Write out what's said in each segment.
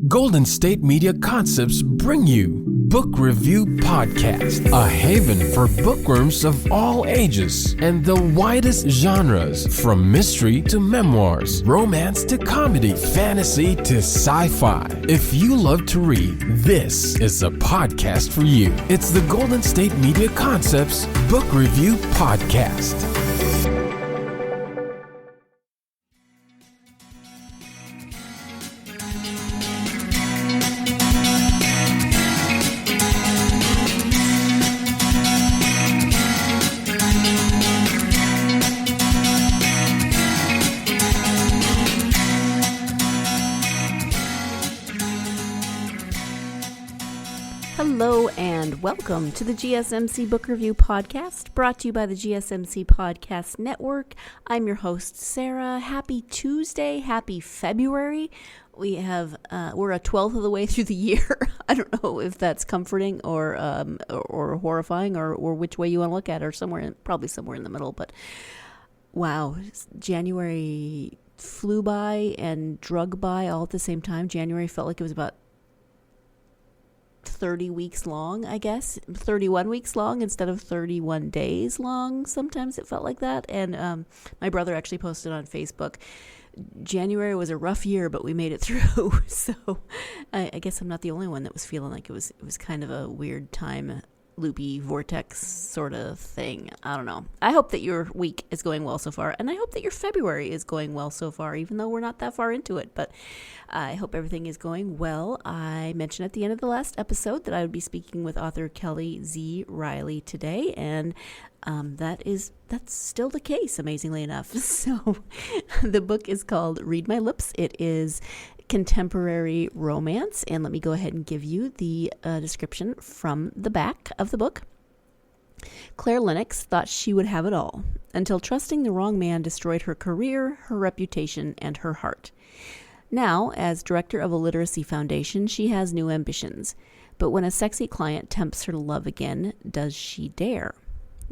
Golden State Media Concepts bring you Book Review Podcast, a haven for bookworms of all ages and the widest genres, from mystery to memoirs, romance to comedy, fantasy to sci-fi. If you love to read, this is a podcast for you. It's the Golden State Media Concepts Book Review Podcast. Hello and welcome to the GSMC Book Review Podcast, brought to you by the GSMC Podcast Network. I'm your host, Sarah. Happy Tuesday, happy February. We're a 12th of the way through the year. I don't know if that's comforting or horrifying or which way you want to look at it, or probably somewhere in the middle. But wow, January flew by and drug by all at the same time. January felt like it was about 30 weeks long, I guess, 31 weeks long instead of 31 days long. Sometimes it felt like that. And my brother actually posted on Facebook, January was a rough year, but we made it through. So I guess I'm not the only one that was feeling like it was kind of a weird time, loopy vortex sort of thing. I don't know. I hope that your week is going well so far, and I hope that your February is going well so far, even though we're not that far into it. But I hope everything is going well. I mentioned at the end of the last episode that I would be speaking with author Kelle Z. Riley today, and that's still the case, amazingly enough. So the book is called Read My Lips. It is contemporary romance, and let me go ahead and give you the description from the back of the book. Claire Lennox thought she would have it all until trusting the wrong man destroyed her career, her reputation, and her heart. Now, as director of a literacy foundation, she has new ambitions. But when a sexy client tempts her to love again, does she dare?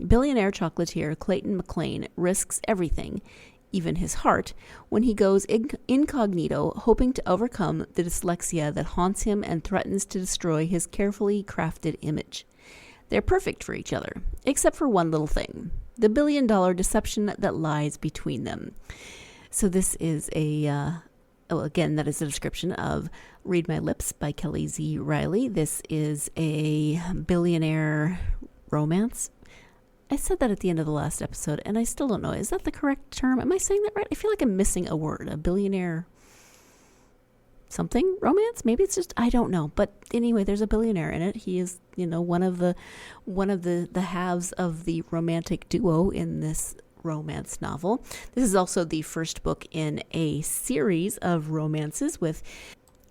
Billionaire chocolatier Clayton McLean risks everything, even his heart, when he goes incognito, hoping to overcome the dyslexia that haunts him and threatens to destroy his carefully crafted image. They're perfect for each other, except for one little thing, the billion-dollar deception that lies between them. So this is again, that is a description of Read My Lips by Kelle Z. Riley. This is a billionaire romance. I said that at the end of the last episode, and I still don't know. Is that the correct term? Am I saying that right? I feel like I'm missing a word. A billionaire something romance? Maybe it's just, I don't know. But anyway, there's a billionaire in it. He is, one of the halves of the romantic duo in this romance novel. This is also the first book in a series of romances with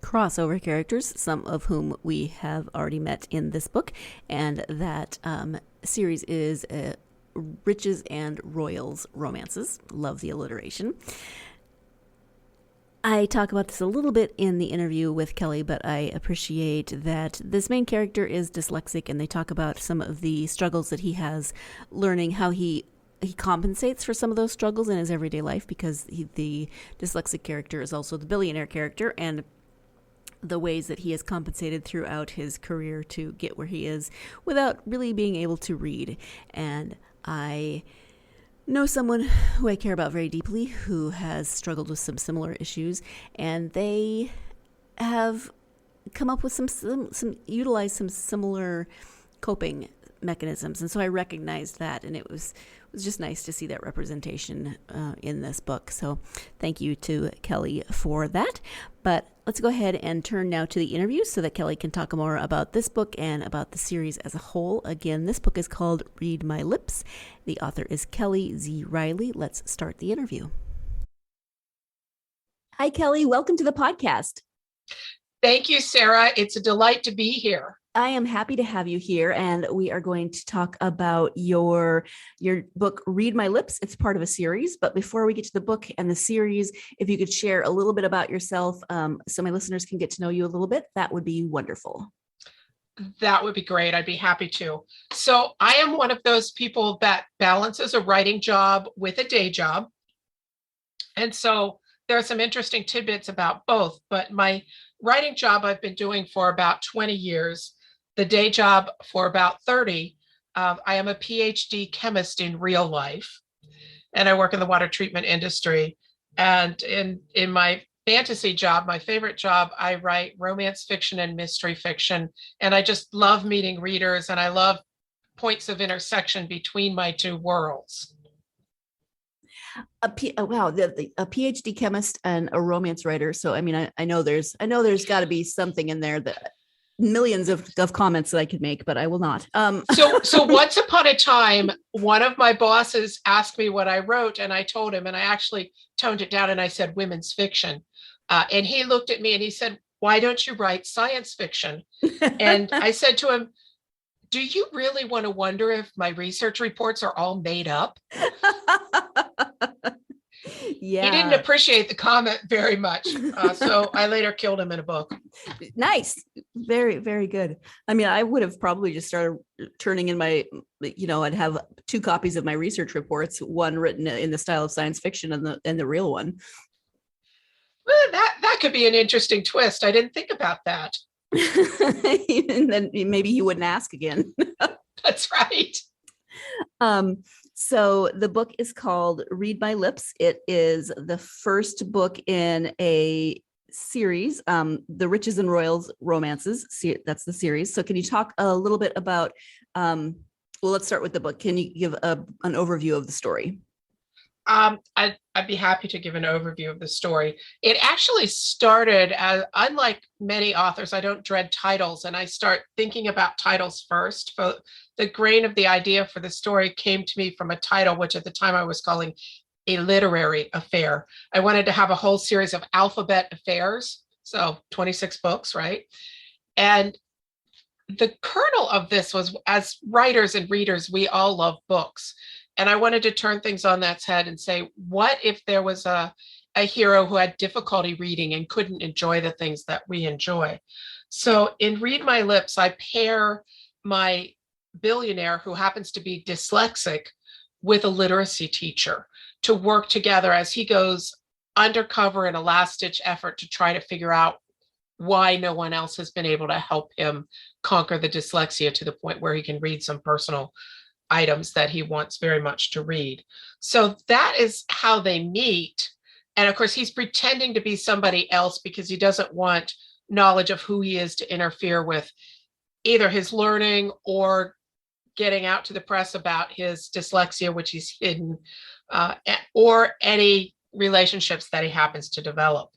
crossover characters, some of whom we have already met in this book, and that series is Riches and Royals Romances. Love the alliteration. I talk about this a little bit in the interview with Kelle, but I appreciate that this main character is dyslexic, and they talk about some of the struggles that he has learning how he compensates for some of those struggles in his everyday life, because the dyslexic character is also the billionaire character, and the ways that he has compensated throughout his career to get where he is without really being able to read. And I know someone who I care about very deeply who has struggled with some similar issues, and they have come up with utilize some similar coping mechanisms. And so I recognized that, and it was just nice to see that representation in this book. So thank you to Kelle for that. But let's go ahead and turn now to the interview so that Kelle can talk more about this book and about the series as a whole. Again, this book is called Read My Lips. The author is Kelle Z. Riley. Let's start the interview. Hi, Kelle. Welcome to the podcast. Thank you, Sarah. It's a delight to be here. I am happy to have you here, and we are going to talk about your book, Read My Lips. It's part of a series, but before we get to the book and the series, if you could share a little bit about yourself so my listeners can get to know you a little bit, that would be wonderful. That would be great. I'd be happy to. So I am one of those people that balances a writing job with a day job. And so there are some interesting tidbits about both, but my writing job I've been doing for about 20 years, the day job for about 30. I am a PhD chemist in real life, and I work in the water treatment industry. And in my fantasy job, my favorite job, I write romance fiction and mystery fiction. And I just love meeting readers, and I love points of intersection between my two worlds. A PhD chemist and a romance writer. So I mean, I know there's got to be something in there that millions of comments that I could make, but I will not. So once upon a time, one of my bosses asked me what I wrote, and I told him, and I actually toned it down, and I said women's fiction. And he looked at me and he said, "Why don't you write science fiction?" And I said to him, "Do you really want to wonder if my research reports are all made up?" Yeah. He didn't appreciate the comment very much. So I later killed him in a book. Nice. Very, very good. I mean, I would have probably just started turning in my, I'd have 2 copies of my research reports, one written in the style of science fiction and the real one. Well, that could be an interesting twist. I didn't think about that. And then maybe he wouldn't ask again. That's right. So the book is called Read My Lips. It is the first book in a series, The Riches and Royals Romances. That's the series. So can you talk a little bit about, let's start with the book. Can you give an overview of the story? I'd be happy to give an overview of the story. It actually started as, unlike many authors, I don't dread titles, and I start thinking about titles first. But the grain of the idea for the story came to me from a title, which at the time I was calling A Literary Affair. I wanted to have a whole series of alphabet affairs, so 26 books, right? And the kernel of this was, as writers and readers, we all love books. And I wanted to turn things on its head and say, what if there was a hero who had difficulty reading and couldn't enjoy the things that we enjoy? So in Read My Lips, I pair my billionaire, who happens to be dyslexic, with a literacy teacher to work together as he goes undercover in a last-ditch effort to try to figure out why no one else has been able to help him conquer the dyslexia to the point where he can read some personal items that he wants very much to read. So that is how they meet. And of course, he's pretending to be somebody else because he doesn't want knowledge of who he is to interfere with either his learning or getting out to the press about his dyslexia, which he's hidden, or any relationships that he happens to develop.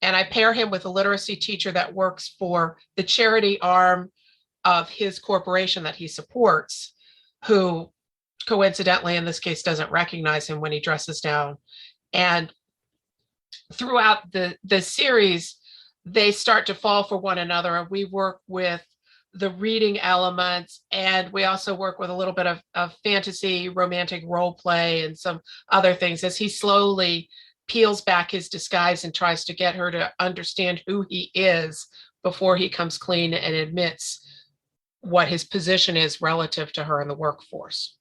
And I pair him with a literacy teacher that works for the charity arm of his corporation that he supports, who coincidentally in this case doesn't recognize him when he dresses down. And throughout the series, they start to fall for one another, and we work with the reading elements, and we also work with a little bit of fantasy, romantic role play, and some other things as he slowly peels back his disguise and tries to get her to understand who he is before he comes clean and admits what his position is relative to her in the workforce.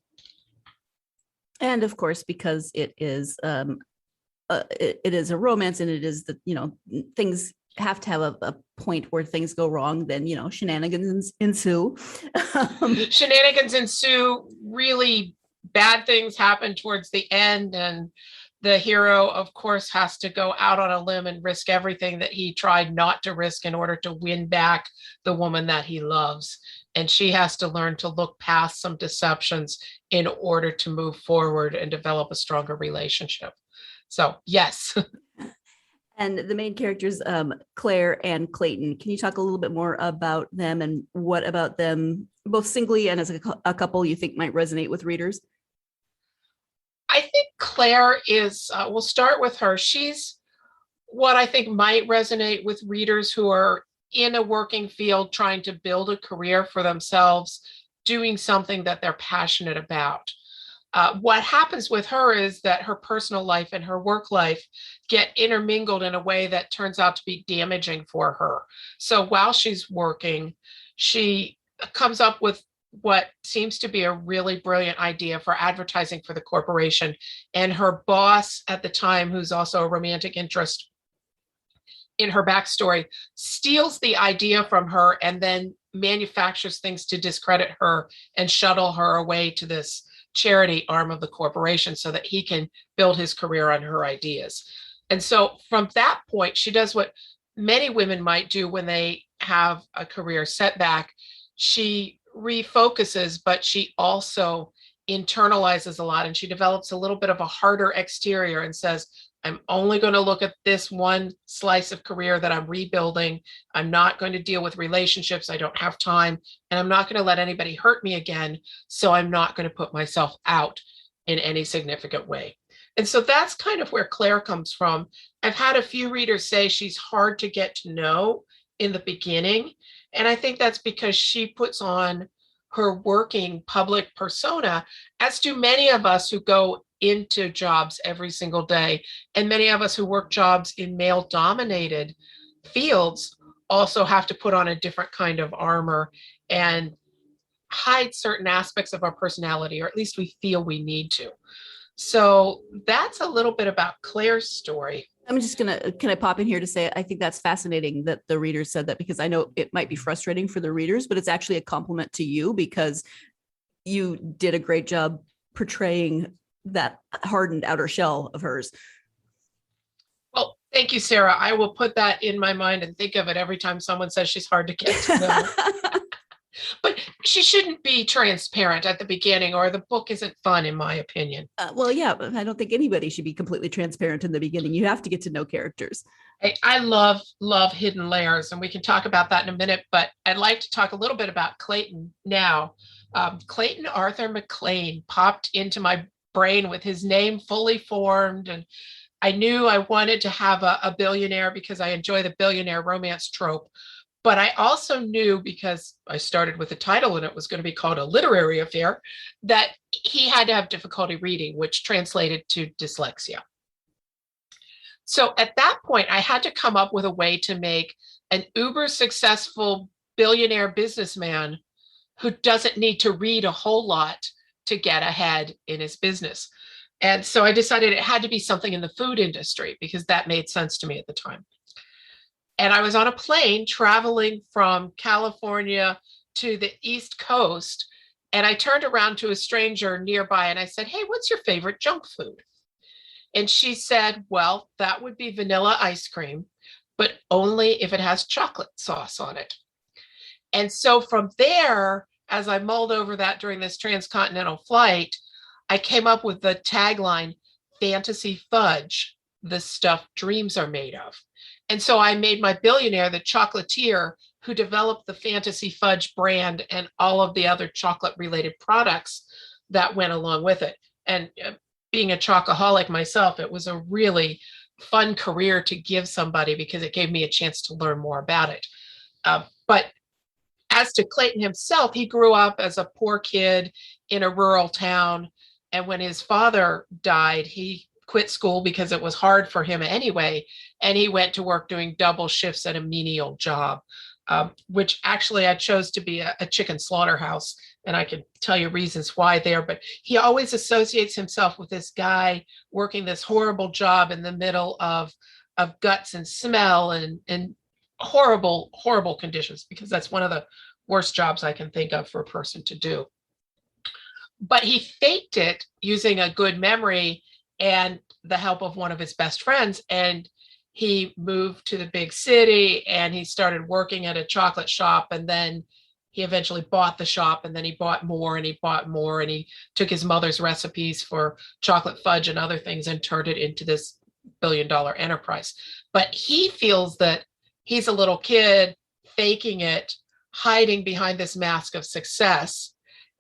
And of course, because it is it is a romance, and it is things have to have a point where things go wrong, then shenanigans ensue. Shenanigans ensue. Really bad things happen towards the end, and the hero, of course, has to go out on a limb and risk everything that he tried not to risk in order to win back the woman that he loves. And she has to learn to look past some deceptions in order to move forward and develop a stronger relationship. So, yes. And the main characters, Claire and Clayton, can you talk a little bit more about them, and what about them, both singly and as a couple, you think might resonate with readers? I think Claire is, we'll start with her. She's what I think might resonate with readers who are in a working field trying to build a career for themselves, doing something that they're passionate about. What happens with her is that her personal life and her work life get intermingled in a way that turns out to be damaging for her. So while she's working, she comes up with what seems to be a really brilliant idea for advertising for the corporation. And her boss at the time, who's also a romantic interest, in her backstory, steals the idea from her and then manufactures things to discredit her and shuttle her away to this charity arm of the corporation so that he can build his career on her ideas. And so from that point, she does what many women might do when they have a career setback. She refocuses, but she also internalizes a lot, and she develops a little bit of a harder exterior and says, I'm only going to look at this one slice of career that I'm rebuilding. I'm not going to deal with relationships. I don't have time, and I'm not going to let anybody hurt me again. So I'm not going to put myself out in any significant way. And so that's kind of where Claire comes from. I've had a few readers say she's hard to get to know in the beginning. And I think that's because she puts on her working public persona, as do many of us who go into jobs every single day. And many of us who work jobs in male-dominated fields also have to put on a different kind of armor and hide certain aspects of our personality, or at least we feel we need to. So that's a little bit about Claire's story. I'm just can I pop in here to say, I think that's fascinating that the readers said that, because I know it might be frustrating for the readers, but it's actually a compliment to you, because you did a great job portraying that hardened outer shell of hers. Well, thank you, Sarah. I will put that in my mind and think of it every time someone says she's hard to get to know. But she shouldn't be transparent at the beginning, or the book isn't fun, in my opinion. Well, yeah, but I don't think anybody should be completely transparent in the beginning. You have to get to know characters. I love hidden layers, and we can talk about that in a minute, but I'd like to talk a little bit about Clayton now. Clayton Arthur McLean popped into my brain with his name fully formed, and I knew I wanted to have a billionaire because I enjoy the billionaire romance trope. But I also knew, because I started with a title and it was going to be called A Literary Affair, that he had to have difficulty reading, which translated to dyslexia. So at that point, I had to come up with a way to make an uber successful billionaire businessman who doesn't need to read a whole lot to get ahead in his business. And so I decided it had to be something in the food industry, because that made sense to me at the time. And I was on a plane traveling from California to the East Coast. And I turned around to a stranger nearby and I said, hey, what's your favorite junk food? And she said, well, that would be vanilla ice cream, but only if it has chocolate sauce on it. And so from there, as I mulled over that during this transcontinental flight, I came up with the tagline, fantasy fudge, the stuff dreams are made of. And so I made my billionaire the chocolatier who developed the fantasy fudge brand and all of the other chocolate related products that went along with it. And being a chocoholic myself, it was a really fun career to give somebody, because it gave me a chance to learn more about it. But as to Clayton himself, he grew up as a poor kid in a rural town. And when his father died, he quit school because it was hard for him anyway. And he went to work doing double shifts at a menial job, which actually I chose to be a chicken slaughterhouse. And I can tell you reasons why there, but he always associates himself with this guy working this horrible job in the middle of guts and smell and horrible, horrible conditions, because that's one of the worst jobs I can think of for a person to do. But he faked it using a good memory and the help of one of his best friends. And he moved to the big city and he started working at a chocolate shop. And then he eventually bought the shop, and then he bought more and he bought more. And he took his mother's recipes for chocolate fudge and other things and turned it into this billion-dollar enterprise. But he feels that he's a little kid faking it, hiding behind this mask of success.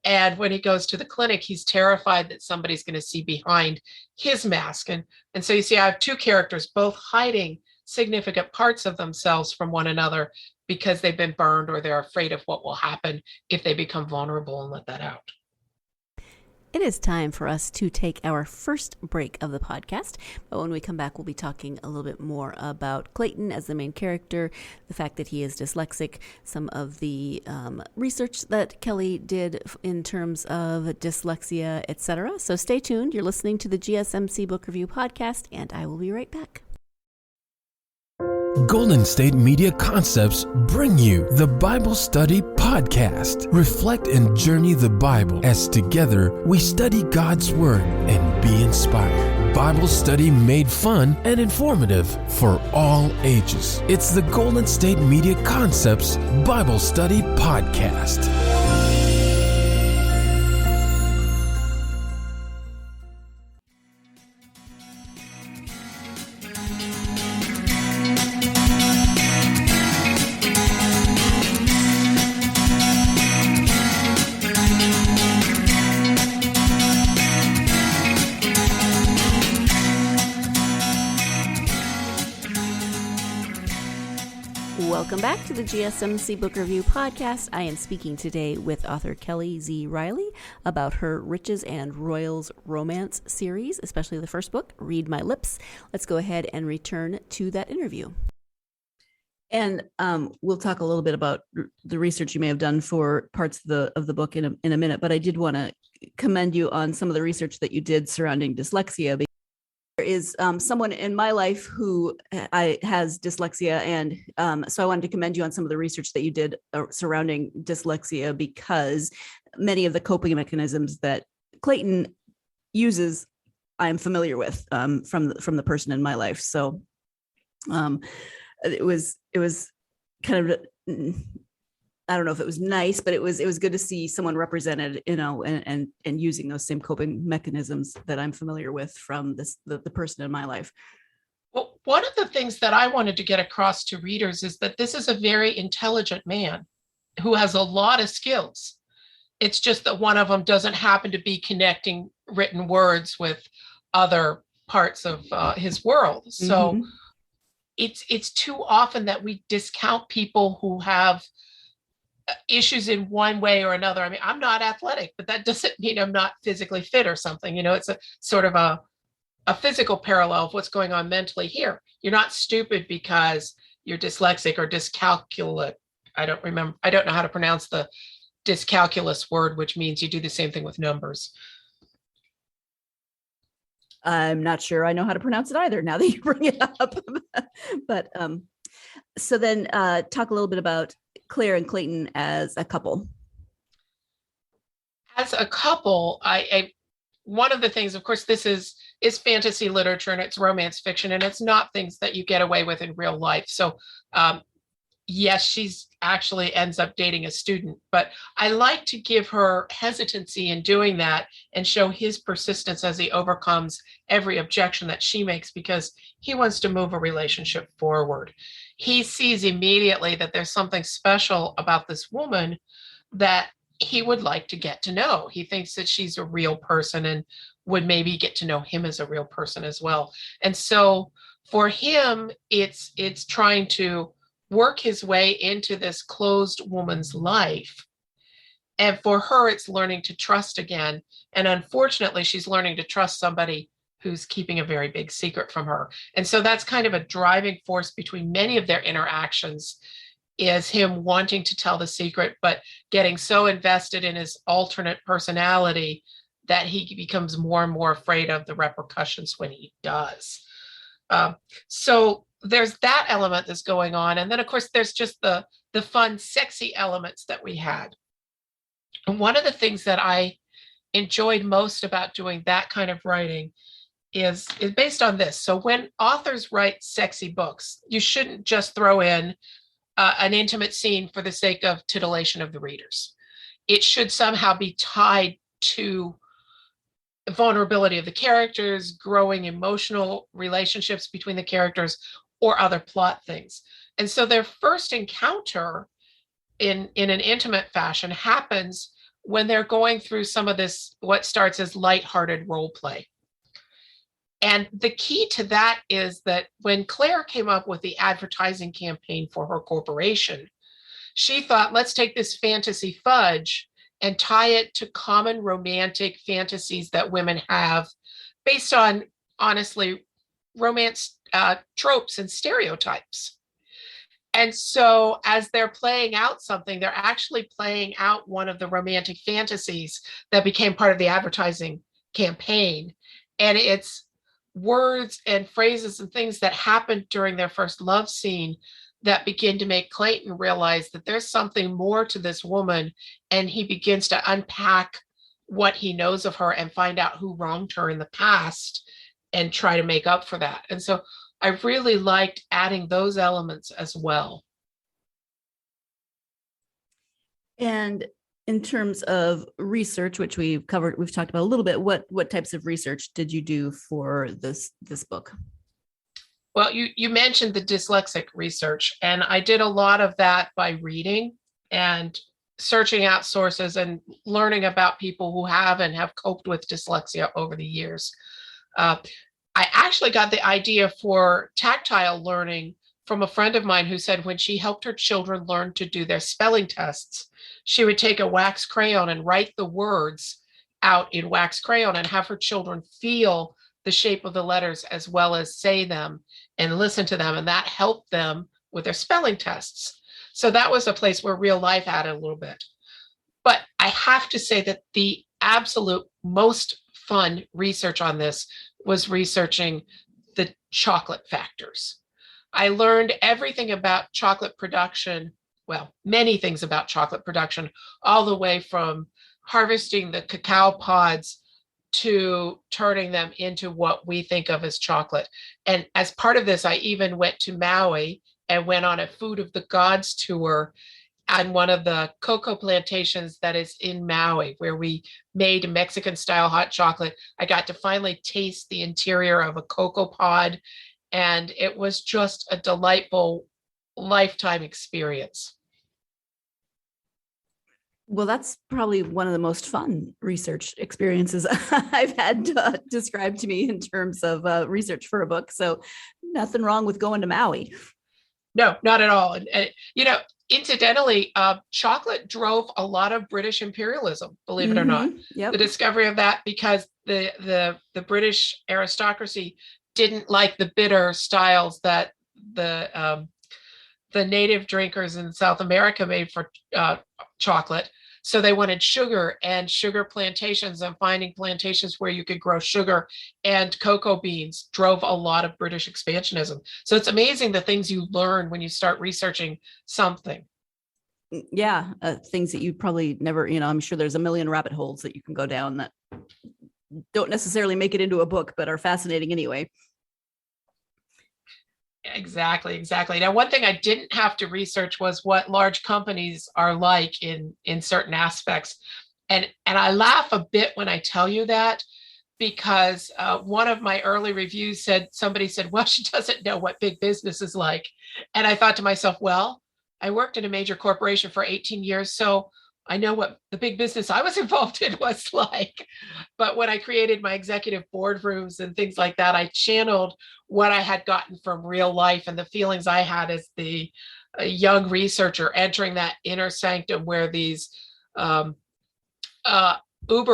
And when he goes to the clinic, he's terrified that somebody's going to see behind his mask. And so you see, I have two characters, both hiding significant parts of themselves from one another because they've been burned, or they're afraid of what will happen if they become vulnerable and let that out. It is time for us to take our first break of the podcast. But when we come back, we'll be talking a little bit more about Clayton as the main character, the fact that he is dyslexic, some of the research that Kelle did in terms of dyslexia, etc. So stay tuned. You're listening to the GSMC Book Review Podcast, and I will be right back. Golden State Media Concepts bring you the Bible Study Podcast. Reflect and journey the Bible as together we study God's Word and be inspired. Bible study made fun and informative for all ages. It's the Golden State Media Concepts Bible Study Podcast. Welcome back to the GSMC Book Review Podcast. I am speaking today with author Kelle Z. Riley about her Riches and Royals romance series, especially the first book, Read My Lips. Let's go ahead and return to that interview. And we'll talk a little bit about the research you may have done for parts of the book in a minute, but I did want to commend you on some of the research that you did surrounding dyslexia. There is someone in my life who has dyslexia, and so I wanted to commend you on some of the research that you did surrounding dyslexia, because many of the coping mechanisms that Clayton uses, I'm familiar with from the person in my life. So it was kind of, I don't know if it was nice, but it was good to see someone represented, and using those same coping mechanisms that I'm familiar with from the person in my life. Well, one of the things that I wanted to get across to readers is that this is a very intelligent man who has a lot of skills. It's just that one of them doesn't happen to be connecting written words with other parts of his world. So it's too often that we discount people who have issues in one way or another. I mean, I'm not athletic, but that doesn't mean I'm not physically fit or something. It's a sort of a physical parallel of what's going on mentally here. You're not stupid because you're dyslexic or dyscalculic. I don't know how to pronounce the dyscalculus word, which means you do the same thing with numbers. I'm not sure I know how to pronounce it either, now that you bring it up. But so then talk a little bit about Claire and Clayton as a couple. As a couple, I one of the things, of course, this is fantasy literature and it's romance fiction, and it's not things that you get away with in real life. So yes, she's actually ends up dating a student, but I like to give her hesitancy in doing that and show his persistence as he overcomes every objection that she makes, because he wants to move a relationship forward. He sees immediately that there's something special about this woman that he would like to get to know. He thinks that she's a real person and would maybe get to know him as a real person as well. And so for him, it's trying to work his way into this closed woman's life. And for her, it's learning to trust again. And unfortunately, she's learning to trust somebody who's keeping a very big secret from her. And so that's kind of a driving force between many of their interactions, is him wanting to tell the secret, but getting so invested in his alternate personality that he becomes more and more afraid of the repercussions when he does. So there's that element that's going on. And then, of course, there's just the fun, sexy elements that we had. And one of the things that I enjoyed most about doing that kind of writing is based on this. So when authors write sexy books, you shouldn't just throw in an intimate scene for the sake of titillation of the readers. It should somehow be tied to the vulnerability of the characters, growing emotional relationships between the characters, or other plot things. And so their first encounter in an intimate fashion happens when they're going through some of this, what starts as lighthearted role play. And the key to that is that when Claire came up with the advertising campaign for her corporation, she thought, let's take this fantasy fudge and tie it to common romantic fantasies that women have based on, honestly, romance tropes and stereotypes. And so as they're playing out something, they're actually playing out one of the romantic fantasies that became part of the advertising campaign. And it's words and phrases and things that happened during their first love scene that begin to make Clayton realize that there's something more to this woman, and he begins to unpack what he knows of her and find out who wronged her in the past and try to make up for that. And so I really liked adding those elements as well. And in terms of research, which we've talked about a little bit, what types of research did you do for this book? Well, you mentioned the dyslexic research, and I did a lot of that by reading and searching out sources and learning about people who have and have coped with dyslexia over the years. I actually got the idea for tactile learning from a friend of mine who said when she helped her children learn to do their spelling tests, she would take a wax crayon and write the words out in wax crayon and have her children feel the shape of the letters as well as say them and listen to them. And that helped them with their spelling tests. So that was a place where real life added a little bit. But I have to say that the absolute most fun research on this was researching the chocolate factors. I learned everything about chocolate production, well, many things about chocolate production, all the way from harvesting the cacao pods to turning them into what we think of as chocolate. And as part of this, I even went to Maui and went on a Food of the Gods tour on one of the cocoa plantations that is in Maui, where we made Mexican style hot chocolate. I got to finally taste the interior of a cocoa pod, and it was just a delightful lifetime experience. Well, that's probably one of the most fun research experiences I've had described to me in terms of research for a book. So nothing wrong with going to Maui. No, not at all. And incidentally, chocolate drove a lot of British imperialism, believe it or not. Yep. The discovery of that, because the British aristocracy didn't like the bitter styles that the native drinkers in South America made for chocolate. So they wanted sugar, and sugar plantations and finding plantations where you could grow sugar and cocoa beans drove a lot of British expansionism. So it's amazing the things you learn when you start researching something. Yeah, things that you probably never, I'm sure there's a million rabbit holes that you can go down that don't necessarily make it into a book, but are fascinating anyway. Exactly. Now, one thing I didn't have to research was what large companies are like in certain aspects. And I laugh a bit when I tell you that, because one of my early reviews somebody said, well, she doesn't know what big business is like. And I thought to myself, well, I worked in a major corporation for 18 years, so I know what the big business I was involved in was like. But when I created my executive boardrooms and things like that, I channeled what I had gotten from real life and the feelings I had as a young researcher entering that inner sanctum where these uber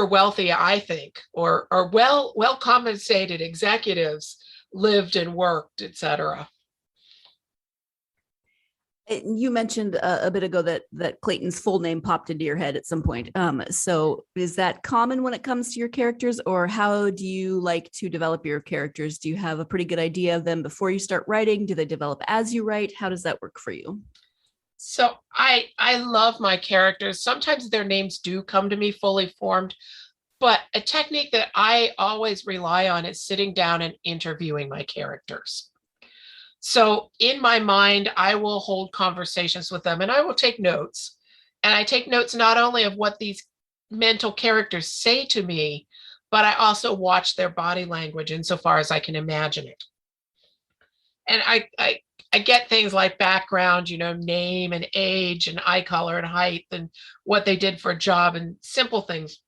wealthy, I think, or well compensated executives lived and worked, etc. You mentioned a bit ago that Clayton's full name popped into your head at some point. So is that common when it comes to your characters, or how do you like to develop your characters? Do you have a pretty good idea of them before you start writing? Do they develop as you write? How does that work for you? So I love my characters. Sometimes their names do come to me fully formed, but a technique that I always rely on is sitting down and interviewing my characters. So in my mind, I will hold conversations with them and I will take notes. And I take notes not only of what these mental characters say to me, but I also watch their body language insofar as I can imagine it. And I get things like background, name and age and eye color and height and what they did for a job and simple things.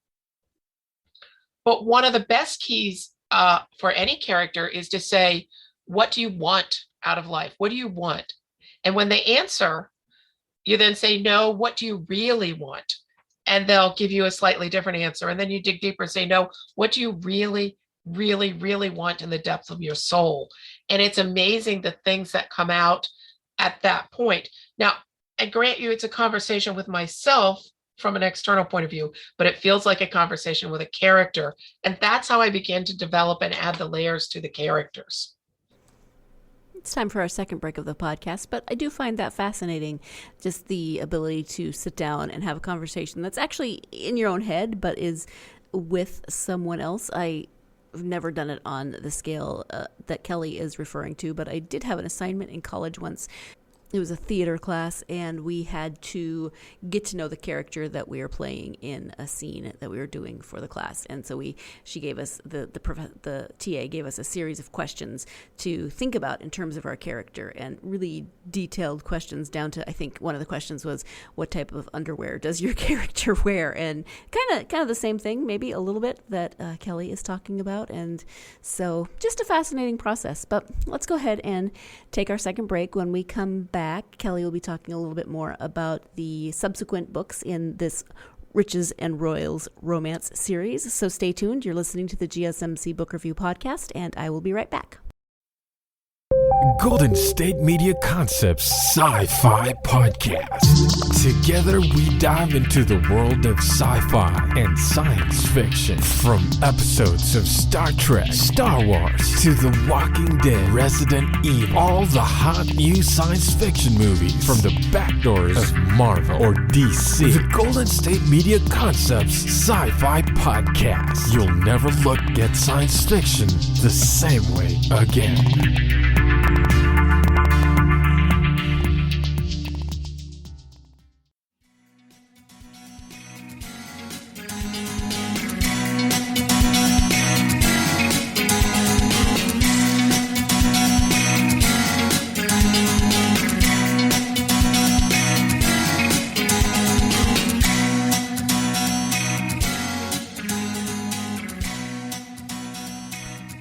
But one of the best keys for any character is to say, what do you want out of life? What do you want? And when they answer, you then say, no, what do you really want? And they'll give you a slightly different answer. And then you dig deeper and say, no, what do you really, really, really want in the depths of your soul? And it's amazing the things that come out at that point. Now, I grant you it's a conversation with myself, from an external point of view, but it feels like a conversation with a character. And that's how I began to develop and add the layers to the characters. It's time for our second break of the podcast, but I do find that fascinating, just the ability to sit down and have a conversation that's actually in your own head, but is with someone else. I've never done it on the scale that Kelle is referring to, but I did have an assignment in college once. It was a theater class, and we had to get to know the character that we were playing in a scene that we were doing for the class. And so she gave us, the TA gave us a series of questions to think about in terms of our character, and really detailed questions down to, I think one of the questions was, what type of underwear does your character wear? And kind of the same thing, maybe a little bit, that Kelle is talking about. And so just a fascinating process. But let's go ahead and take our second break. When we come back, Kelle will be talking a little bit more about the subsequent books in this Riches and Royals romance series. So stay tuned. You're listening to the GSMC Book Review Podcast, and I will be right back. Golden State Media Concepts Sci-Fi Podcast. Together we dive into the world of sci-fi and science fiction. From episodes of Star Trek, Star Wars, to The Walking Dead, Resident Evil, all the hot new science fiction movies from the backdoors of Marvel or DC. The Golden State Media Concepts Sci-Fi Podcast. You'll never look at science fiction the same way again.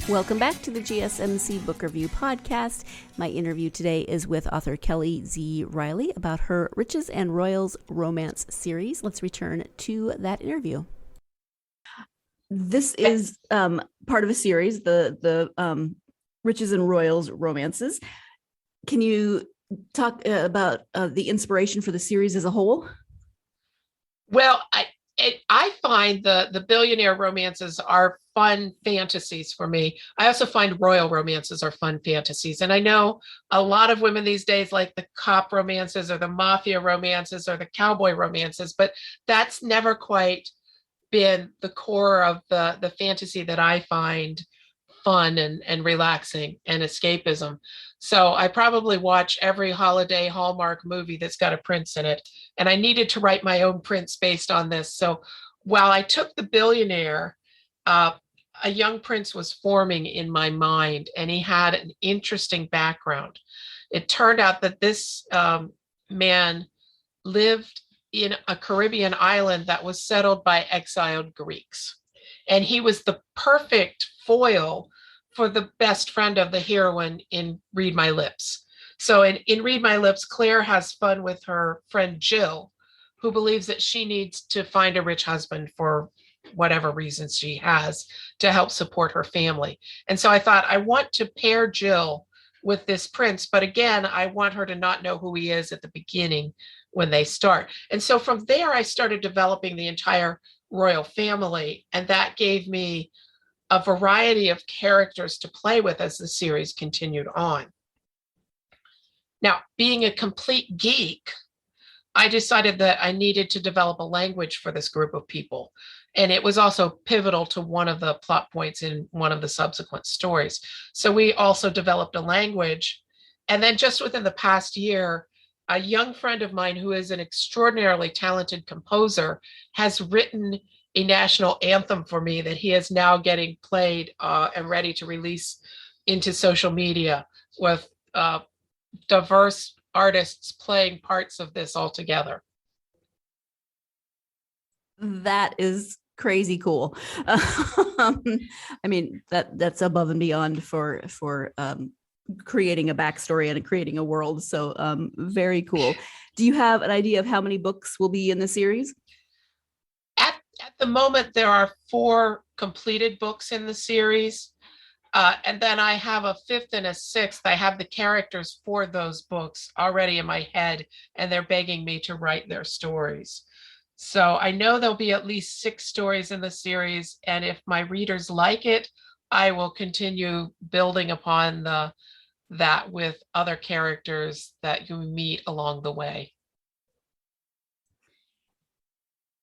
Welcome back to the GSMC Book Review Podcast. My interview today is with author Kelle Z. Riley about her Riches and Royals romance series. Let's return to that interview. This is part of a series, the Riches and Royals romances. Can you talk about the inspiration for the series as a whole? Well, I find the billionaire romances are fun fantasies for me. I also find royal romances are fun fantasies. And I know a lot of women these days like the cop romances or the mafia romances or the cowboy romances, but that's never quite been the core of the fantasy that I find fun and relaxing and escapism. So I probably watch every holiday Hallmark movie that's got a prince in it. And I needed to write my own prince based on this. So while I took the billionaire, a young prince was forming in my mind, and he had an interesting background. It turned out that this man lived in a Caribbean island that was settled by exiled Greeks. And he was the perfect foil for the best friend of the heroine in Read My Lips. So in Read My Lips, Claire has fun with her friend Jill, who believes that she needs to find a rich husband for whatever reasons she has to help support her family. And so I thought, I want to pair Jill with this prince, but again, I want her to not know who he is at the beginning when they start. And so from there, I started developing the entire royal family, and that gave me a variety of characters to play with as the series continued on. Now, being a complete geek, I decided that I needed to develop a language for this group of people. And it was also pivotal to one of the plot points in one of the subsequent stories. So we also developed a language. And then just within the past year, a young friend of mine who is an extraordinarily talented composer has written a national anthem for me that he is now getting played and ready to release into social media with diverse artists playing parts of this all together. That is crazy cool. I mean, that's above and beyond for creating a backstory and creating a world. So very cool. Do you have an idea of how many books will be in the series? At the moment, there are 4 completed books in the series. And then I have a 5th and a 6th. I have the characters for those books already in my head, and they're begging me to write their stories. So I know there'll be at least 6 stories in the series, and if my readers like it, I will continue building upon that with other characters that you meet along the way.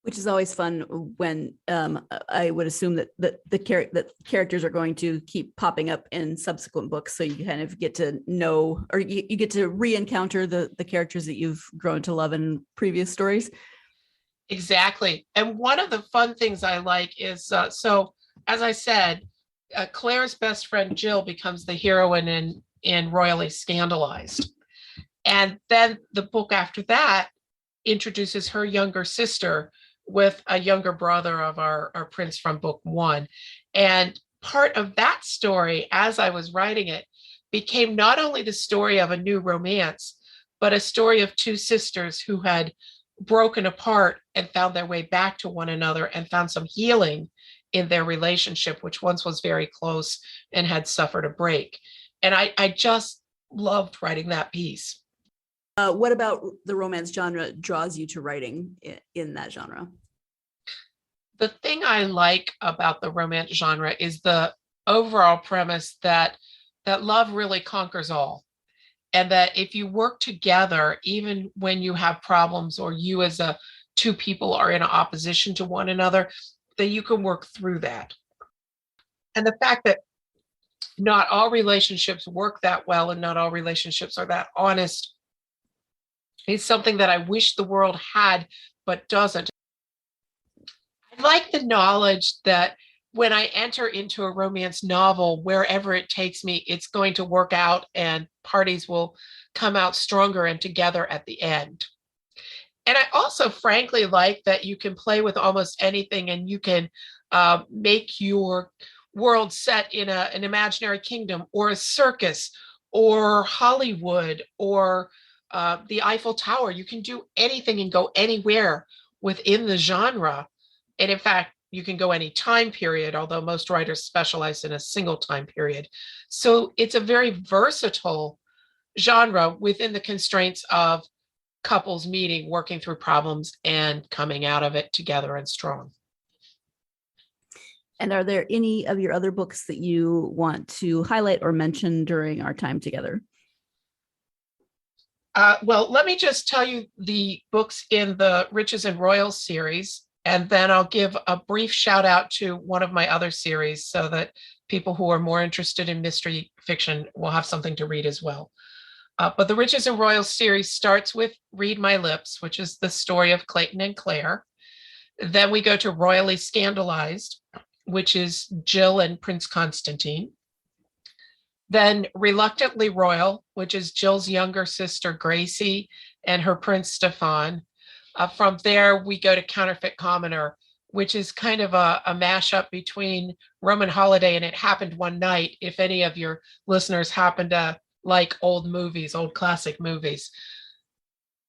Which is always fun when I would assume that that characters are going to keep popping up in subsequent books, so you kind of get to know, or you get to re-encounter the characters that you've grown to love in previous stories. Exactly. And one of the fun things I like is, so as I said, Claire's best friend Jill becomes the heroine in Royally Scandalized. And then the book after that introduces her younger sister with a younger brother of our prince from book 1. And part of that story, as I was writing it, became not only the story of a new romance, but a story of 2 sisters who had broken apart and found their way back to one another and found some healing in their relationship, which once was very close and had suffered a break. And I just loved writing that piece. What about the romance genre draws you to writing in that genre? The thing I like about the romance genre is the overall premise that love really conquers all. And that if you work together, even when you have problems or you as 2 people are in opposition to one another, that you can work through that. And the fact that not all relationships work that well and not all relationships are that honest is something that I wish the world had, but doesn't. I like the knowledge that when I enter into a romance novel, wherever it takes me, it's going to work out and parties will come out stronger and together at the end. And I also frankly like that you can play with almost anything and you can make your world set in an imaginary kingdom or a circus or Hollywood or the Eiffel Tower. You can do anything and go anywhere within the genre. And in fact, you can go any time period, although most writers specialize in a single time period. So it's a very versatile genre within the constraints of couples meeting, working through problems, and coming out of it together and strong. And are there any of your other books that you want to highlight or mention during our time together? Well, let me just tell you the books in the Riches and Royals series, and then I'll give a brief shout out to one of my other series so that people who are more interested in mystery fiction will have something to read as well. But the Riches and Royals series starts with Read My Lips, which is the story of Clayton and Claire. Then we go to Royally Scandalized, which is Jill and Prince Constantine. Then Reluctantly Royal, which is Jill's younger sister, Gracie, and her prince, Stefan. From there, we go to Counterfeit Commoner, which is kind of a mashup between Roman Holiday and It Happened One Night, if any of your listeners happen to like old movies, old classic movies,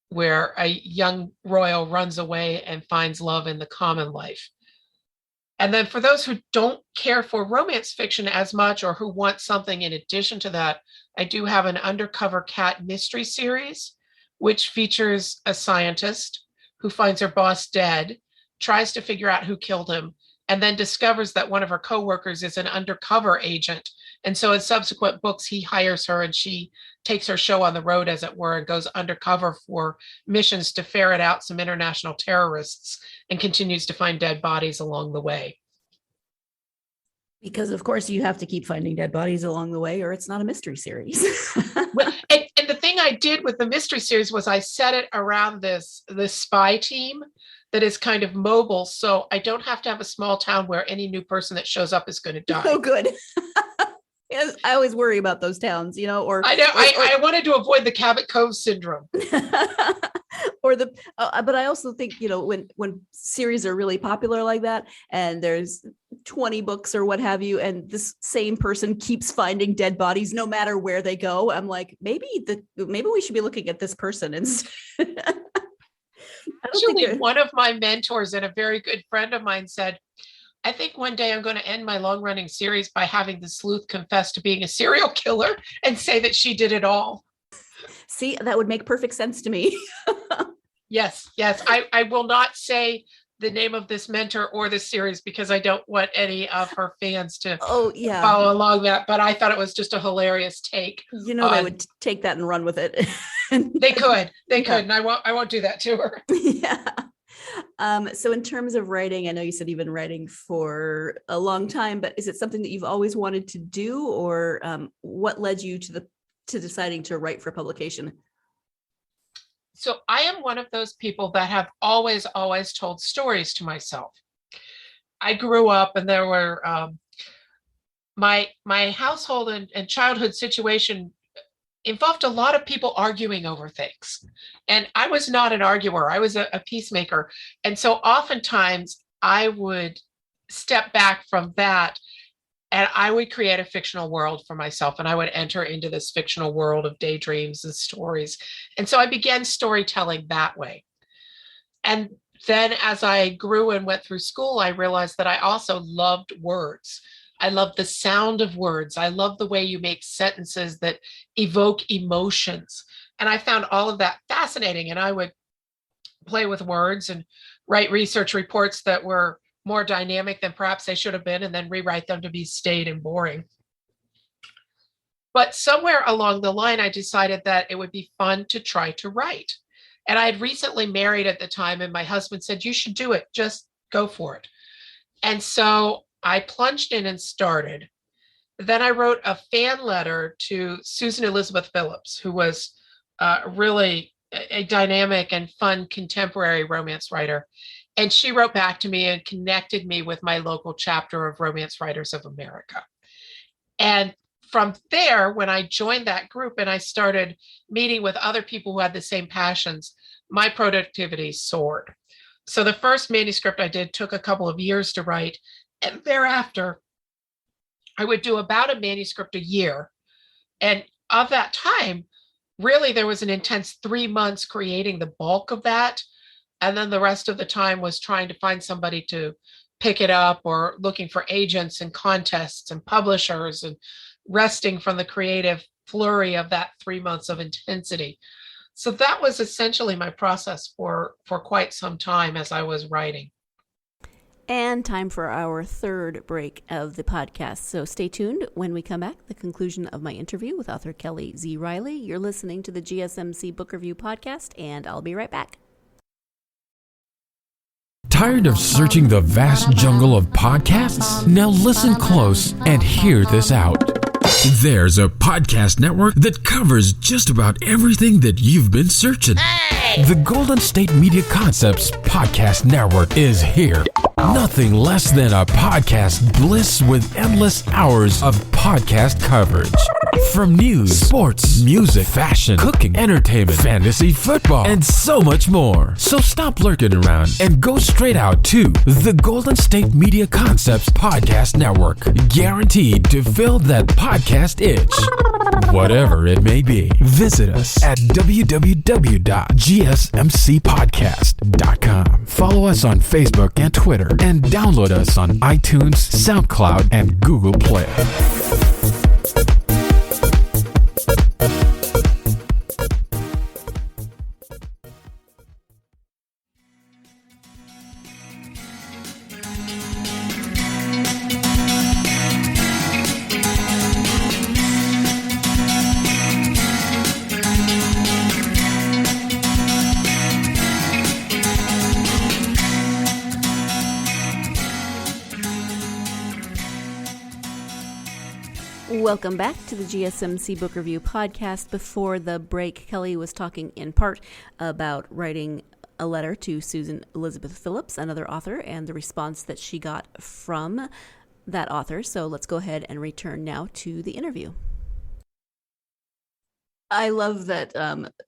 where a young royal runs away and finds love in the common life. And then for those who don't care for romance fiction as much or who want something in addition to that, I do have an Undercover Cat mystery series, which features a scientist who finds her boss dead, tries to figure out who killed him, and then discovers that one of her coworkers is an undercover agent. And so in subsequent books, he hires her and she takes her show on the road, as it were, and goes undercover for missions to ferret out some international terrorists and continues to find dead bodies along the way. Because, of course, you have to keep finding dead bodies along the way or it's not a mystery series. Well, and the thing I did with the mystery series was I set it around this spy team that is kind of mobile. So I don't have to have a small town where any new person that shows up is going to die. Oh, good. Yes, I always worry about those towns, or I know I wanted to avoid the Cabot Cove syndrome. Or but I also think, when series are really popular like that and there's 20 books or what have you, and this same person keeps finding dead bodies no matter where they go, I'm like, maybe we should be looking at this person instead. Actually, one of my mentors and a very good friend of mine said, I think one day I'm going to end my long-running series by having the sleuth confess to being a serial killer and say that she did it all. See, that would make perfect sense to me. Yes, yes. I will not say the name of this mentor or this series because I don't want any of her fans to Oh, yeah. follow along that. But I thought it was just a hilarious take. They would take that and run with it. They could, Yeah. and I won't do that to her. Yeah. So in terms of writing, I know you said you've been writing for a long time, but is it something that you've always wanted to do, or what led you to deciding to write for publication? So I am one of those people that have always told stories to myself. I grew up and there were my household and childhood situation involved a lot of people arguing over things. And I was not an arguer. I was a peacemaker. And so oftentimes I would step back from that and I would create a fictional world for myself. And I would enter into this fictional world of daydreams and stories. And so I began storytelling that way. And then as I grew and went through school, I realized that I also loved words. I love the sound of words. I love the way you make sentences that evoke emotions. And I found all of that fascinating. And I would play with words and write research reports that were more dynamic than perhaps they should have been, and then rewrite them to be staid and boring. But somewhere along the line, I decided that it would be fun to try to write. And I had recently married at the time, and my husband said, "You should do it. Just go for it." And so I plunged in and started. Then I wrote a fan letter to Susan Elizabeth Phillips, who was really a dynamic and fun contemporary romance writer. And she wrote back to me and connected me with my local chapter of Romance Writers of America. And from there, when I joined that group and I started meeting with other people who had the same passions, my productivity soared. So the first manuscript I did took a couple of years to write. And thereafter, I would do about a manuscript a year. And of that time, really, there was an intense 3 months creating the bulk of that. And then the rest of the time was trying to find somebody to pick it up or looking for agents and contests and publishers and resting from the creative flurry of that 3 months of intensity. So that was essentially my process for quite some time as I was writing. And time for our third break of the podcast. So stay tuned. When we come back, the conclusion of my interview with author Kelle Z. Riley. You're listening to the GSMC Book Review Podcast, and I'll be right back. Tired of searching the vast jungle of podcasts? Now listen close and hear this out. There's a podcast network that covers just about everything that you've been searching. Hey! The Golden State Media Concepts Podcast Network is here. Nothing less than a podcast bliss with endless hours of podcast coverage. From news, sports, music, fashion, cooking, entertainment, fantasy, football, and so much more. So stop lurking around and go straight out to the Golden State Media Concepts Podcast Network. Guaranteed to fill that podcast itch. Whatever it may be. Visit us at www.gsmcpodcast.com. Follow us on Facebook and Twitter, and download us on iTunes, SoundCloud, and Google Play. Welcome back to the GSMC Book Review Podcast. Before the break, Kelle was talking in part about writing a letter to Susan Elizabeth Phillips, another author, and the response that she got from that author. So let's go ahead and return now to the interview. I love that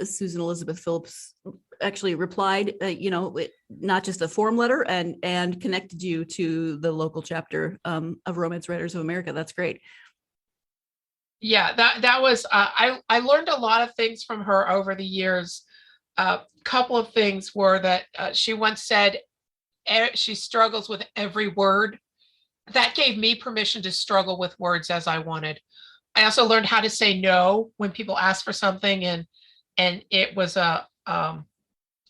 Susan Elizabeth Phillips actually replied, not just a form letter, and connected you to the local chapter of Romance Writers of America. That's great. Yeah, that was, I learned a lot of things from her over the years. A couple of things were that she once said she struggles with every word. That gave me permission to struggle with words as I wanted. I also learned how to say no when people asked for something and it was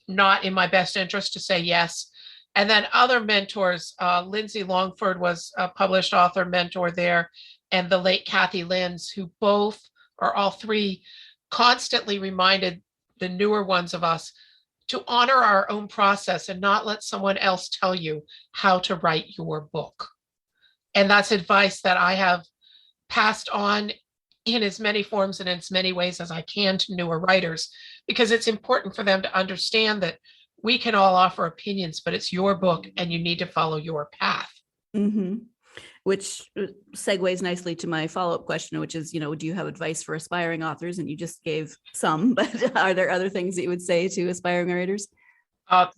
not in my best interest to say yes. And then other mentors, Lindsay Longford was a published author mentor there, and the late Kathy Linz, who both or all three constantly reminded the newer ones of us to honor our own process and not let someone else tell you how to write your book. And that's advice that I have passed on in as many forms and in as many ways as I can to newer writers, because it's important for them to understand that we can all offer opinions, but it's your book and you need to follow your path. Mm-hmm. Which segues nicely to my follow-up question, which is, do you have advice for aspiring authors? And you just gave some, but are there other things that you would say to aspiring writers?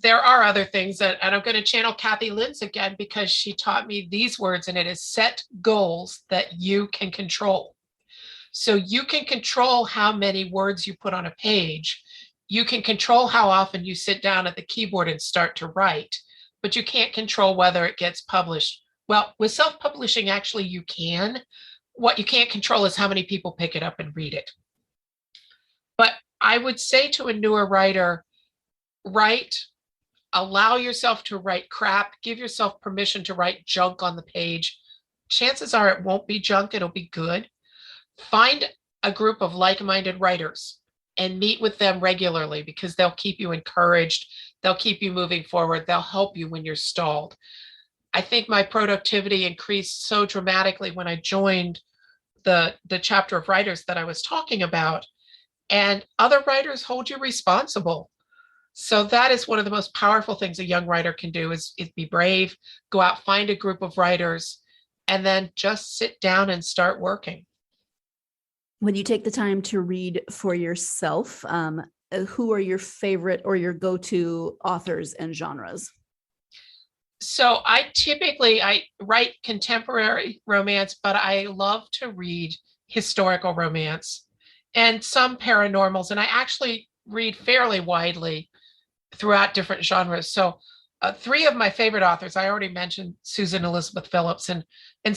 There are other things and I'm going to channel Kathy Linz again, because she taught me these words, and it is set goals that you can control. So you can control how many words you put on a page. You can control how often you sit down at the keyboard and start to write, but you can't control whether it gets published. Well, with self-publishing, actually, you can. What you can't control is how many people pick it up and read it. But I would say to a newer writer, write, allow yourself to write crap, give yourself permission to write junk on the page. Chances are it won't be junk, it'll be good. Find a group of like-minded writers and meet with them regularly, because they'll keep you encouraged. They'll keep you moving forward. They'll help you when you're stalled. I think my productivity increased so dramatically when I joined the chapter of writers that I was talking about, and other writers hold you responsible. So that is one of the most powerful things a young writer can do is be brave, go out, find a group of writers, and then just sit down and start working. When you take the time to read for yourself, who are your favorite or your go-to authors and genres? So I write contemporary romance, but I love to read historical romance and some paranormals. And I actually read fairly widely throughout different genres. So three of my favorite authors, I already mentioned Susan Elizabeth Phillips, and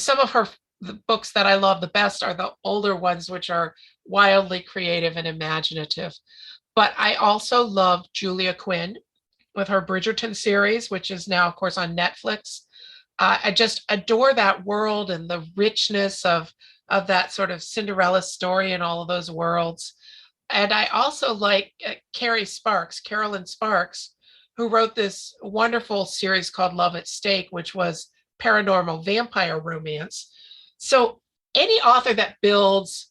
some of the books that I love the best are the older ones, which are wildly creative and imaginative. But I also love Julia Quinn with her Bridgerton series, which is now, of course, on Netflix. I just adore that world and the richness of that sort of Cinderella story and all of those worlds. And I also like Carolyn Sparks, who wrote this wonderful series called Love at Stake, which was paranormal vampire romance. So any author that builds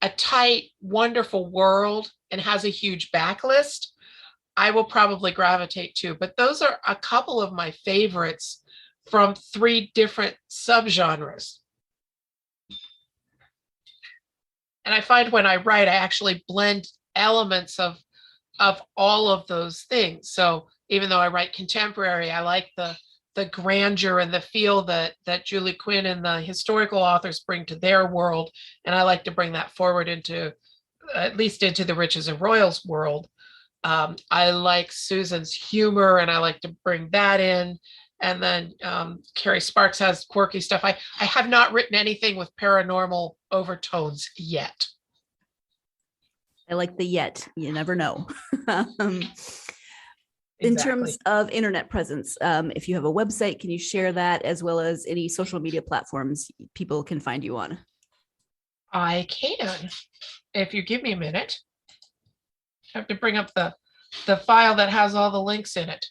a tight, wonderful world and has a huge backlist, I will probably gravitate to. But those are a couple of my favorites from three different subgenres. And I find when I write, I actually blend elements of all of those things. So even though I write contemporary, I like the grandeur and the feel that Julie Quinn and the historical authors bring to their world. And I like to bring that forward at least into the Riches and Royals world. I like Susan's humor, and I like to bring that in. And then Carrie Sparks has quirky stuff. I have not written anything with paranormal overtones yet. I like the yet. You never know. In Exactly. terms of internet presence, if you have a website, can you share that, as well as any social media platforms people can find you on? I can, if you give me a minute. I have to bring up the file that has all the links in it.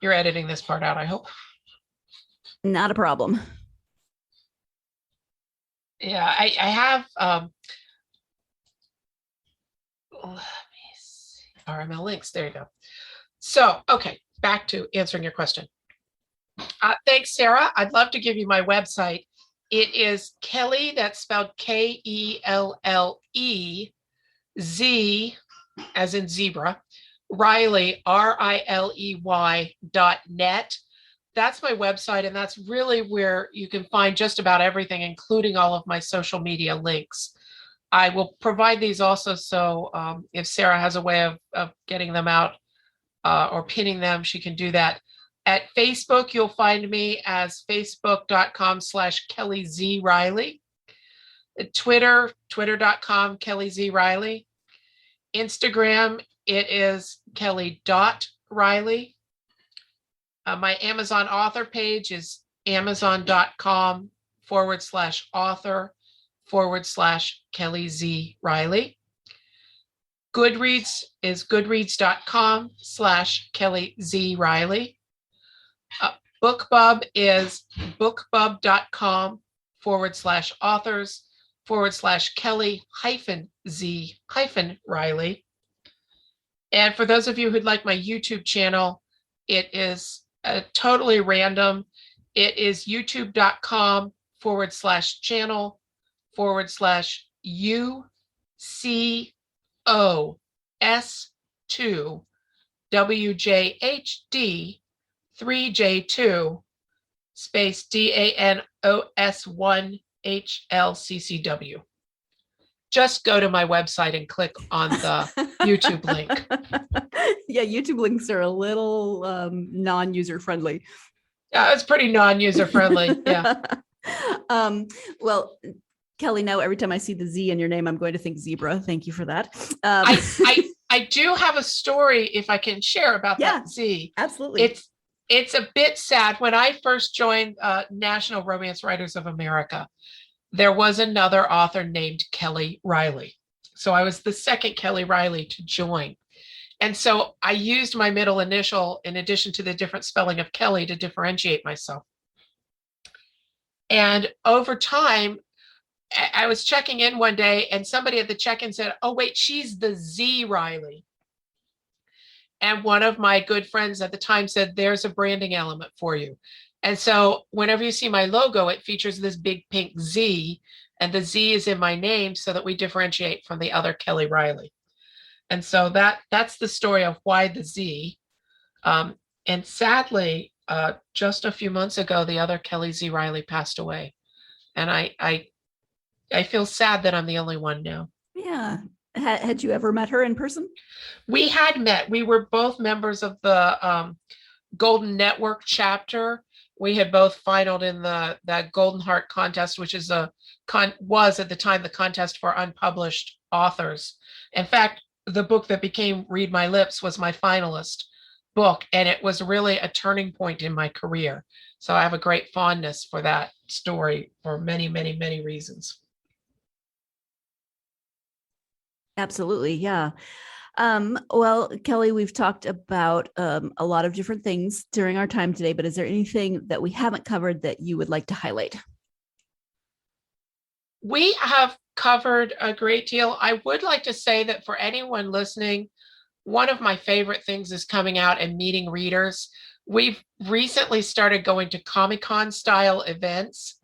You're editing this part out, I hope. Not a problem. Yeah, I have, let me see, RML links, there you go. So, okay, back to answering your question. Thanks, Sarah. I'd love to give you my website. It is Kelle, that's spelled Kelle, Z as in zebra, Riley, RILEY.net. That's my website, and that's really where you can find just about everything, including all of my social media links. I will provide these also, so if Sarah has a way of getting them out or pinning them, she can do that. At Facebook, you'll find me as facebook.com/Kelle Z Riley. Twitter.com Kelle Z Riley. Instagram it is Kelle.Riley. My Amazon author page is amazon.com/author/Kelle Z. Riley. Goodreads is goodreads.com/Kelle Z. Riley. BookBub is bookbub.com/authors/Kelle-Z-Riley. And for those of you who'd like my YouTube channel, it is totally random. It is youtube.com/channel/UCOS2WJHD 3J2 space DANOS1HLCCW. Just go to my website and click on the YouTube link. Yeah, YouTube links are a little non-user friendly. Yeah, it's pretty non-user friendly. Yeah. Well, Kelle, now every time I see the Z in your name, I'm going to think zebra. Thank you for that. I do have a story, if I can share, about that Z. Absolutely. It's a bit sad. When I first joined National Romance Writers of America, there was another author named Kelle Riley. So I was the second Kelle Riley to join. And so I used my middle initial in addition to the different spelling of Kelle to differentiate myself. And over time, I was checking in one day and somebody at the check-in said, "Oh, wait, she's the Z Riley." And one of my good friends at the time said, "There's a branding element for you." And so whenever you see my logo, it features this big pink Z, and the Z is in my name so that we differentiate from the other Kelle Riley. And so that's the story of why the Z. And sadly, just a few months ago, the other Kelle Z. Riley passed away. And I feel sad that I'm the only one now. Yeah. Had you ever met her in person? We had met. We were both members of the Golden Network chapter. We had both finaled in that Golden Heart contest, which is was at the time the contest for unpublished authors. In fact, the book that became Read My Lips was my finalist book, and it was really a turning point in my career. So I have a great fondness for that story for many, many, many reasons. Absolutely. Yeah. Well, Kelle, we've talked about a lot of different things during our time today, but is there anything that we haven't covered that you would like to highlight? We have covered a great deal. I would like to say that for anyone listening, one of my favorite things is coming out and meeting readers. We've recently started going to Comic-Con style events.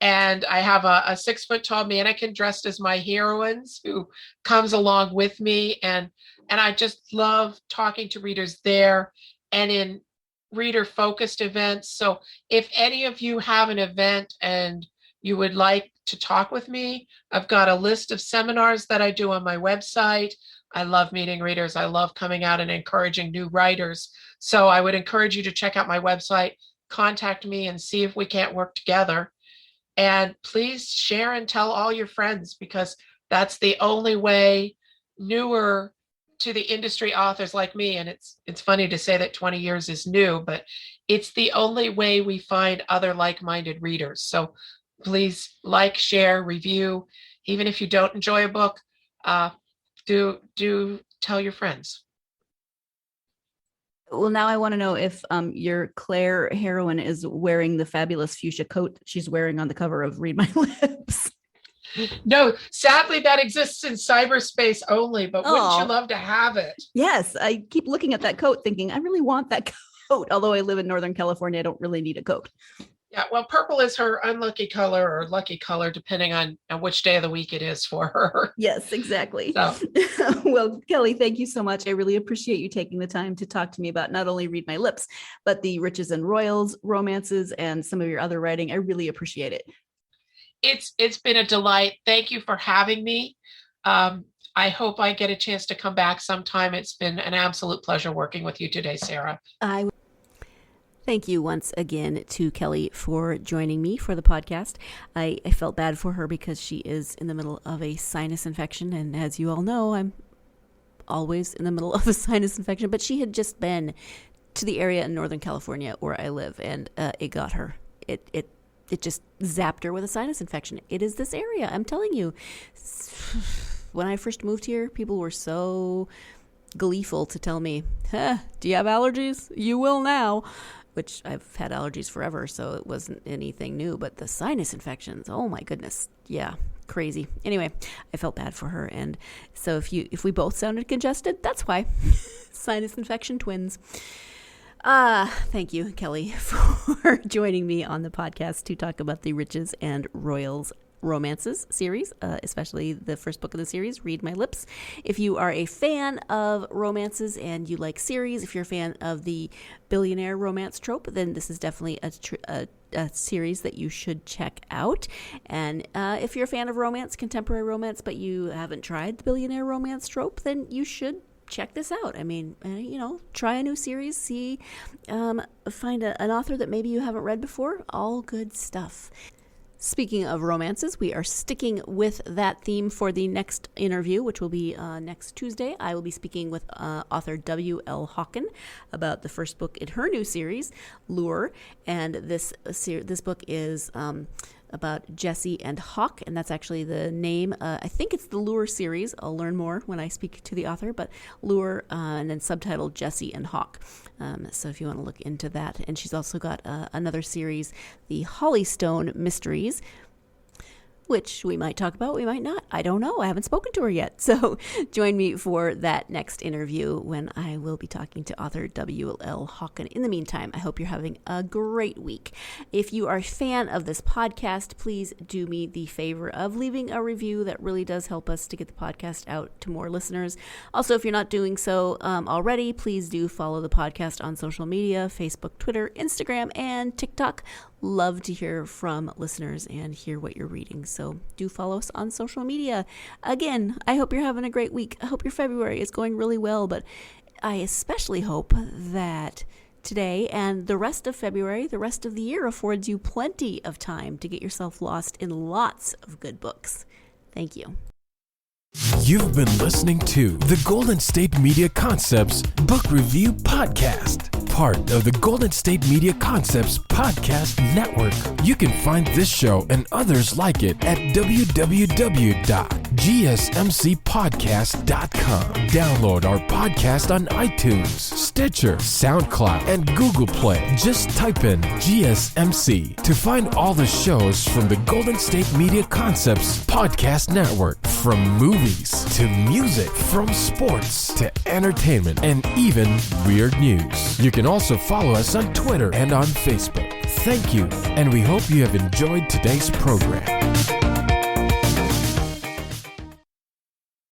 And I have a 6-foot-tall mannequin dressed as my heroines who comes along with me. And I just love talking to readers there and in reader-focused events. So if any of you have an event and you would like to talk with me, I've got a list of seminars that I do on my website. I love meeting readers. I love coming out and encouraging new writers. So I would encourage you to check out my website, contact me, and see if we can't work together. And please share and tell all your friends, because that's the only way newer to the industry authors like me, and it's funny to say that 20 years is new, but it's the only way we find other like-minded readers. So please like, share, review. Even if you don't enjoy a book, do tell your friends. Well, now I want to know if your Claire heroine is wearing the fabulous fuchsia coat she's wearing on the cover of Read My Lips. No, sadly, that exists in cyberspace only, but wouldn't you love to have it? Yes, I keep looking at that coat thinking, I really want that coat. Although I live in Northern California, I don't really need a coat. Yeah, well, purple is her unlucky color or lucky color, depending on which day of the week it is for her. Yes, exactly. So. Well, Kelle, thank you so much. I really appreciate you taking the time to talk to me about not only Read My Lips, but the Riches and Royals romances and some of your other writing. I really appreciate it. It's been a delight. Thank you for having me. I hope I get a chance to come back sometime. It's been an absolute pleasure working with you today, Sarah. Thank you once again to Kelle for joining me for the podcast. I felt bad for her because she is in the middle of a sinus infection. And as you all know, I'm always in the middle of a sinus infection, but she had just been to the area in Northern California where I live, and it got her. It just zapped her with a sinus infection. It is this area, I'm telling you. When I first moved here, people were so gleeful to tell me, do you have allergies? You will now. Which I've had allergies forever, so it wasn't anything new. But the sinus infections, oh my goodness. Yeah, crazy. Anyway, I felt bad for her. And so if we both sounded congested, that's why. Sinus infection twins. Thank you, Kelle, for joining me on the podcast to talk about the Riches and Royals romances series, especially the first book of the series, Read My Lips. If you are a fan of romances and you like series, if you're a fan of the billionaire romance trope, then this is definitely a series that you should check out. And if you're a fan of romance, contemporary romance, but you haven't tried the billionaire romance trope, then you should check this out. I mean, try a new series, see, find an author that maybe you haven't read before. All good stuff. Speaking of romances, we are sticking with that theme for the next interview, which will be next Tuesday. I will be speaking with author W.L. Hawken about the first book in her new series, Lure. And this book is about Jesse and Hawk, and that's actually the name. I think it's the Lure series. I'll learn more when I speak to the author, but Lure, and then subtitled Jesse and Hawk. So if you want to look into that. And she's also got another series, the Hollystone Mysteries, which we might talk about, we might not. I don't know. I haven't spoken to her yet. So join me for that next interview when I will be talking to author W.L. Hawken. In the meantime, I hope you're having a great week. If you are a fan of this podcast, please do me the favor of leaving a review. That really does help us to get the podcast out to more listeners. Also, if you're not doing so already, please do follow the podcast on social media, Facebook, Twitter, Instagram, and TikTok. Love to hear from listeners and hear what you're reading. So do follow us on social media. Again, I hope you're having a great week. I hope your February is going really well, but I especially hope that today and the rest of February, the rest of the year, affords you plenty of time to get yourself lost in lots of good books. Thank you. You've been listening to the Golden State Media Concepts Book Review Podcast, part of the Golden State Media Concepts Podcast Network. You can find this show and others like it at www.gsmcpodcast.com. Download our podcast on iTunes, Stitcher, SoundCloud, and Google Play. Just type in GSMC to find all the shows from the Golden State Media Concepts Podcast Network, from movies to music, from sports to entertainment, and even weird news. You can also follow us on Twitter and on Facebook. Thank you, and we hope you have enjoyed today's program.